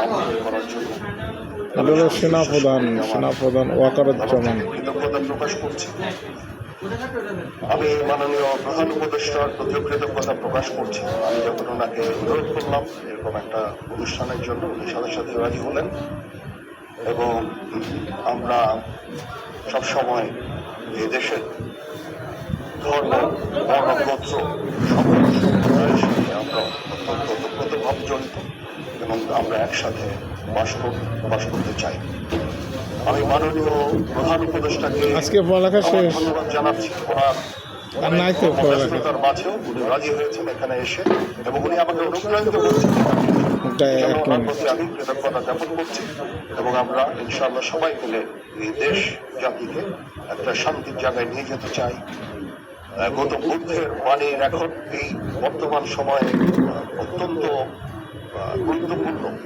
আমন্ত্রণ করার জন্য এটা হলো সেনাপ্রধান ওয়াকারুজ্জামান। কৃতজ্ঞতা প্রকাশ করছি। আমি মাননীয় প্রধান উপদেষ্টার প্রতিও কৃতজ্ঞতা প্রকাশ করছি। আমি যখন ওনাকে অনুরোধ করলাম এরকম একটা অনুষ্ঠানের জন্য, উনি সাথে সাথে রাজি হলেন এবং আমরা সবসময় এই দেশের ধর্ম, বর্ণ, গোত্র সকল সম্প্রদায়ের সাথে আমরা অত্যন্ত ওতপ্রোতভাব জড়িত এবং আমরা একসাথে বাস করতে চাই। আমি মাননীয় প্রধান উপদেষ্টাকে আজকে পড়ালেখা শেষ, ধন্যবাদ জানাচ্ছি। ওনার আর নাই তো পড়ালেখা। ব্যস্ততার মাঝেও উনি রাজি হয়েছেন এখানে এসে এবং উনি আমাকে অনুপ্রাণিত করছেন। ওনার প্রতি আমি কৃতজ্ঞতা জ্ঞাপন করছি এবং আমরা ইনশাআল্লাহ সবাই মিলে এই দেশ জাতিকে একটা শান্তির জায়গায় নিয়ে যেতে চাই। গৌতম বুদ্ধের বাণীর এখন এই বর্তমান সময়ে অত্যন্ত গুরুত্বপূর্ণ